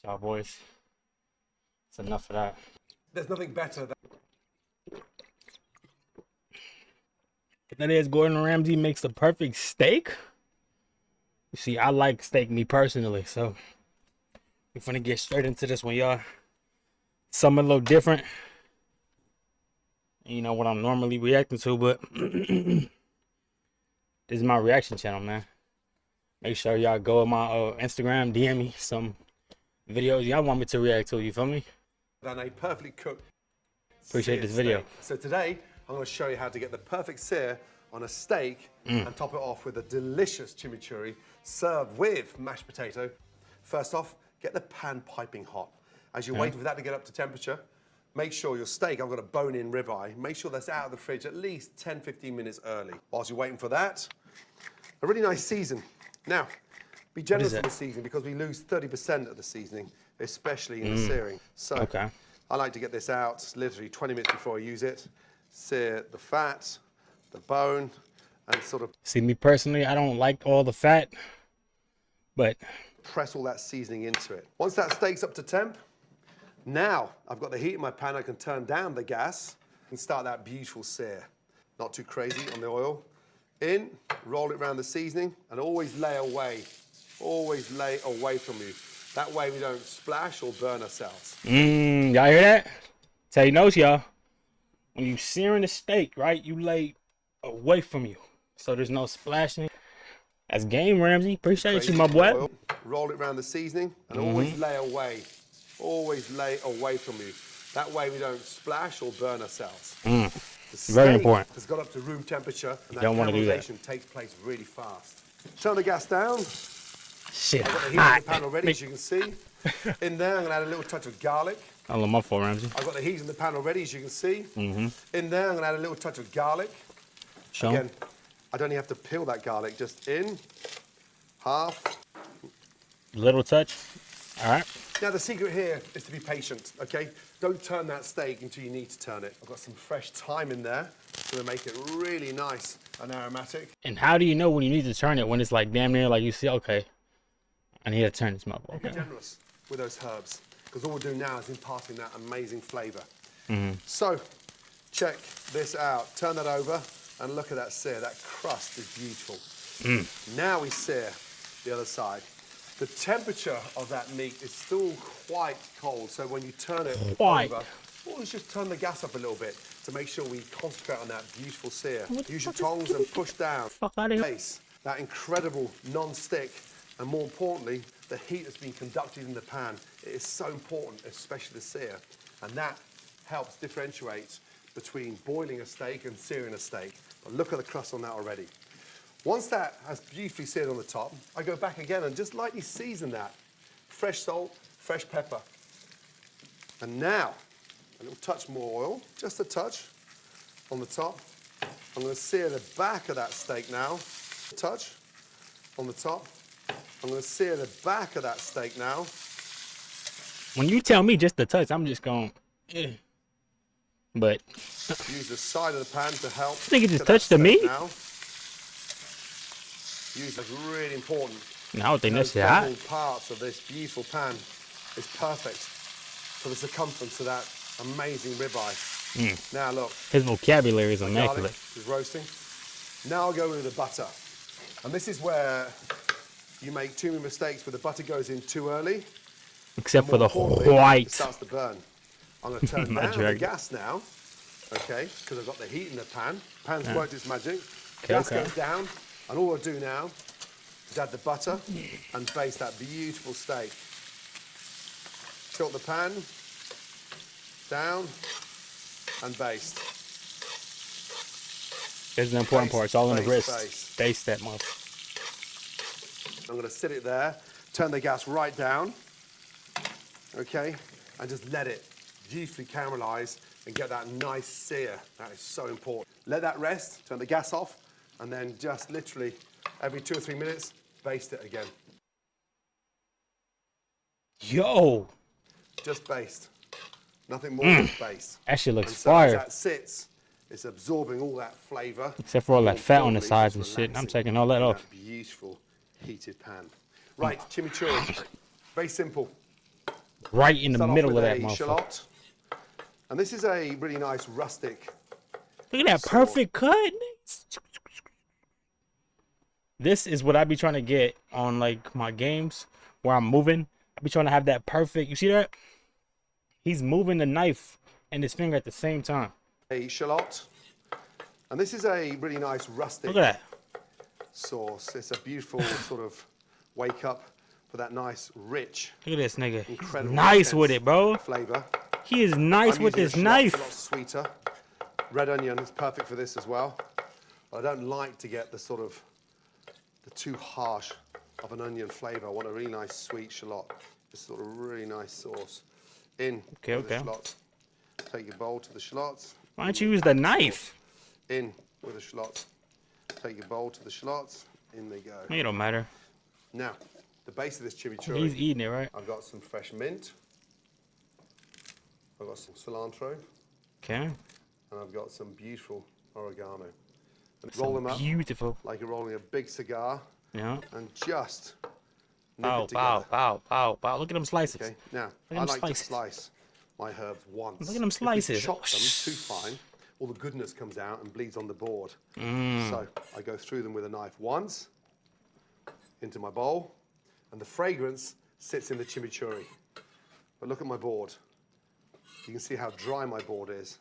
Y'all boys, it's enough of that. There's nothing better than... That is, Gordon Ramsay makes the perfect steak. You see, I like steak, me personally, so we're gonna get straight into this one, y'all. Something a little different. You know what I'm normally reacting to, but this is my reaction channel, man. Make sure y'all go on my Instagram, DM me some videos y'all want me to react to. You feel me? Than a perfectly cooked. Appreciate this video. Steak. So today I'm going to show you how to get the perfect sear on a steak and top it off with a delicious chimichurri served with mashed potato. First off, get the pan piping hot. As you're waiting for that to get up to temperature, make sure your steak, I've got a bone-in ribeye, make sure that's out of the fridge at least 10-15 minutes early. Whilst you're waiting for that, a really nice season. Now, be generous with the seasoning because we lose 30% of the seasoning, especially in the searing. So I like to get this out literally 20 minutes before I use it. Sear the fat, the bone, and sort of... See, me personally, I don't like all the fat, but... press all that seasoning into it. Once that steak's up to temp, now I've got the heat in my pan, I can turn down the gas and start that beautiful sear. Not too crazy on the oil. In, roll it around the seasoning, and always lay away. Always lay away from you. That way we don't splash or burn ourselves. Y'all hear that? Tell you knows, y'all. When you searing the steak, right, you lay away from you, so there's no splashing. That's game, Ramsay. Appreciate you, my boy. Oil. Roll it around the seasoning, and always lay away. Always lay away from you. That way we don't splash or burn ourselves. Very important. It's got up to room temperature, and that Don't want to do that. caramelization takes place really fast. Turn the gas down. Shit. I've got the heat in the pan already, as you can see. In there, I'm going to add a little touch of garlic. I love my fault, Ramsay. I've got the heat in the pan already, as you can see. In there, I'm going to add a little touch of garlic. Show. Again, I don't even have to peel that garlic, just in, half. Little touch. All right. Now, the secret here is to be patient, okay? Don't turn that steak until you need to turn it. I've got some fresh thyme in there. It's going to make it really nice and aromatic. And how do you know when you need to turn it? When it's like damn near like you see, okay, I need to turn this motherfucker. Okay. Be generous with those herbs, because all we're doing now is imparting that amazing flavor. So, check this out. Turn that over and look at that sear. That crust is beautiful. Now we sear the other side. The temperature of that meat is still quite cold, so when you turn it over, always just turn the gas up a little bit to make sure we concentrate on that beautiful sear. Use your tongs and push down. Place that incredible non-stick, and more importantly, the heat that's been conducted in the pan. It is so important, especially the sear, and that helps differentiate between boiling a steak and searing a steak. But look at the crust on that already. Once that has beautifully seared on the top, I go back again and just lightly season that. Fresh salt, fresh pepper. And now, a little touch more oil, just a touch on the top. I'm going to sear the back of that steak now. A touch on the top. I'm going to sear the back of that steak now. When you tell me just a touch, I'm just going, But use the side of the pan to help. This nigga just touched the meat. Now. Use that's really important. No, I don't think that's hot. Parts of this beautiful pan is perfect for the circumference of that amazing ribeye. Now look. His vocabulary is immaculate. Is roasting. Now I'll go with the butter. And this is where you make too many mistakes where the butter goes in too early. Except for the white. It starts to burn. I'm going to turn down the gas now. Okay, because I've got the heat in the pan. Pan's worked its magic. Gas goes down. And all I do now is add the butter and baste that beautiful steak. Tilt the pan down and baste. This is the important part. It's all in the wrist. Baste that much. I'm going to sit it there, turn the gas right down, okay, and just let it beautifully caramelize and get that nice sear. That is so important. Let that rest, turn the gas off, and then just literally every 2 or 3 minutes, baste it again. Yo! Just baste. Nothing more than baste. That shit looks so fire. As that sits, it's absorbing all that flavor. Except for all that fat on the sides and shit. I'm taking all that off. Beautiful heated pan. Right, chimichurri. Very simple. right in the Start off middle with of that a motherfucker. shallot. And this is a really nice rustic. Look at that perfect cut. This is what I be trying to get on like my games where I'm moving. I be trying to have that perfect. You see that? He's moving the knife and his finger at the same time. A shallot. And this is a really nice rustic Look at that. sauce. It's a beautiful sort of wake up for that nice, rich, Look at this nigga. He's incredible, nice with it, bro. flavor. He is nice with this knife. A lot sweeter. Red onion is perfect for this as well. I don't like to get the sort of the too harsh of an onion flavor. I want a really nice sweet shallot. This sort of really nice sauce. In with the shallots. Take your bowl to the shallots. Why don't you use the knife? In with the shallots. Take your bowl to the shallots. In they go. It don't matter. Now, the base of this chimichurri. He's eating it, right? I've got some fresh mint. I've got some cilantro. Okay. And I've got some beautiful oregano. And roll them up beautiful. like you're rolling a big cigar. Yeah. And just Bow, bow, bow, bow, bow. Look at them slices. Okay. Now, I like to slice my herbs once. Look at them slices. If you chop them too fine, all the goodness comes out and bleeds on the board. So I go through them with a knife once into my bowl, and the fragrance sits in the chimichurri. But look at my board. You can see how dry my board is.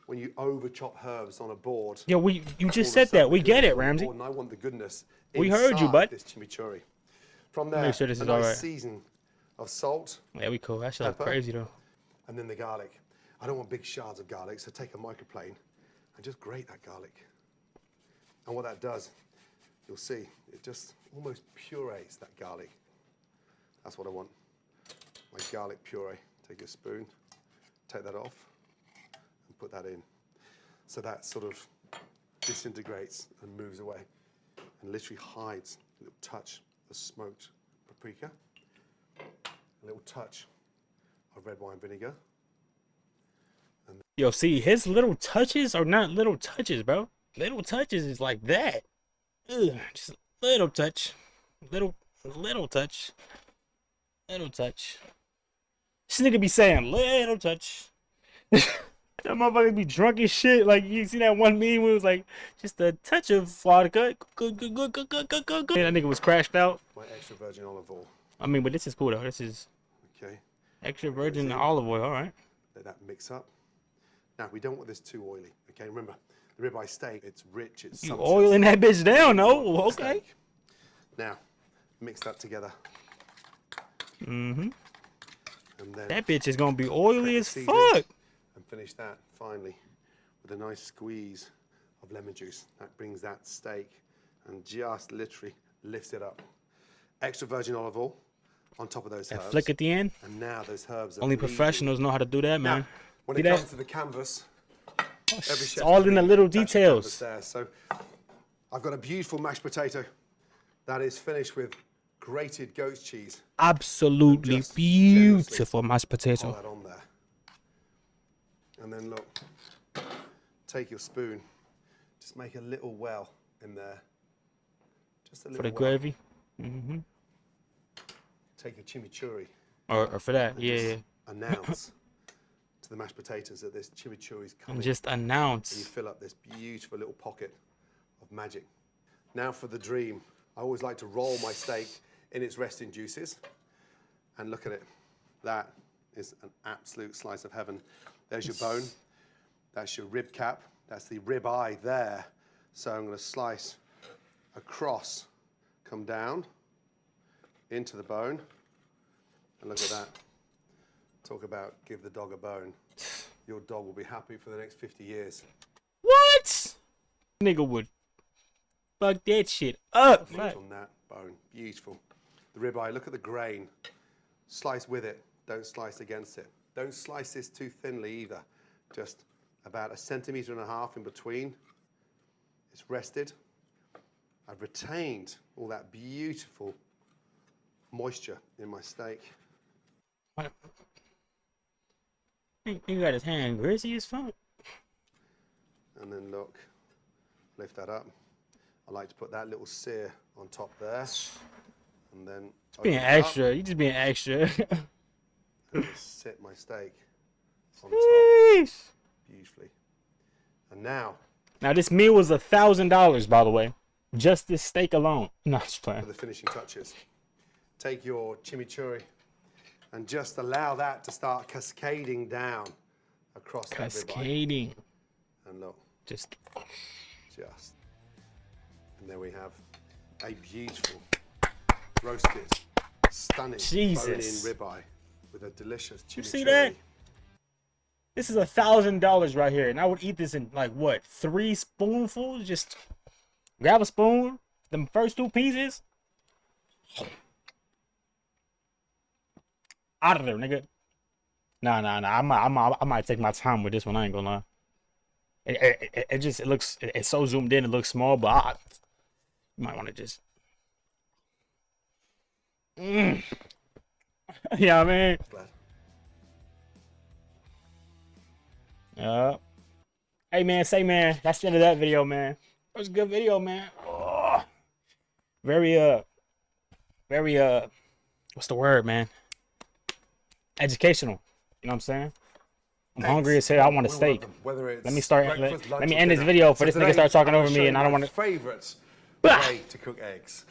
When you over chop herbs on a board. Yeah, you just said that. We get it, Ramsay. And I want the goodness. We heard you, bud. This chimichurri. From there, Make sure this is a all nice right. season of salt. Yeah, we cool. That shit look crazy though. And then the garlic. I don't want big shards of garlic, so take a microplane and just grate that garlic. And what that does, you'll see, it just almost purees that garlic. That's what I want. My garlic puree. Take a spoon, take that off, and put that in. So that sort of disintegrates and moves away and literally hides a little touch of smoked paprika, a little touch of red wine vinegar. Yo, see, his little touches are not little touches, bro. Little touches is like that. Ugh, just a little touch. Little touch. Little touch. This nigga be saying little touch. That motherfucker be drunk as shit. Like, you see that one meme where it was like, just a touch of vodka. Good. That nigga was crashed out. My extra virgin olive oil. I mean, but this is cool though. This is okay. Extra virgin olive oil, all right. Let that mix up. Now, we don't want this too oily. Okay, remember, the ribeye steak, it's rich, it's sumptuous. You oiling that bitch down, no? Okay. Steak. Now, mix that together. Mm-hmm. And then that bitch is gonna be oily as fuck. And finish that finally with a nice squeeze of lemon juice. That brings that steak and just literally lifts it up. Extra virgin olive oil on top of those herbs. Flick at the end. And now those herbs are only professionals know how to do that, man. Now, when it comes to the canvas, it's all in the little details. There. So I've got a beautiful mashed potato that is finished with grated goat's cheese. Absolutely beautiful mashed potato. Pour that on there. And then look, take your spoon, just make a little well in there. Just a little for the well. gravy. Mm-hmm. Take a chimichurri. Or for that, yeah. Announce to the mashed potatoes that this chimichurri is coming. And just announce. And you fill up this beautiful little pocket of magic. Now for the dream. I always like to roll my steak in its resting juices. And look at it. That is an absolute slice of heaven. There's your bone. That's your rib cap. That's the rib eye there. So I'm going to slice across, come down into the bone. And look at that. Talk about give the dog a bone. Your dog will be happy for the next 50 years. What? Nigga would fuck that shit up. On that bone. Beautiful. The rib eye, look at the grain. Slice with it. Don't slice against it. Don't slice this too thinly either. Just about 1.5 centimeters in between. It's rested. I've retained all that beautiful moisture in my steak. What? He got his hand greasy as fuck. And then look, lift that up. I like to put that little sear on top there. And then being extra. You just being extra. And just sit my steak on top Sheesh. beautifully. And now this meal was $1,000, by the way. Just this steak alone. No, just playing. for the finishing touches. Take your chimichurri and just allow that to start cascading down across that ribeye. Cascading. And look, Just. and there we have a beautiful roasted, stunning Jesus. bone-in ribeye with a delicious chimichurri. You see that? This is $1,000 right here, and I would eat this in like what, 3 spoonfuls? Just grab a spoon, them first 2 pieces, out of there, nigga. Nah. I might take my time with this one. I ain't gonna lie. It looks, it's so zoomed in. It looks small, but you might want to just. Yeah, man. Yeah. Hey, man. Say, man. That's the end of that video, man. It was a good video, man. Oh. Very what's the word, man? Educational. You know what I'm saying? I'm hungry as hell. I want a steak. Let me start. Let me end this video for this nigga start talking over me, and I don't want to. Favorite way to cook eggs.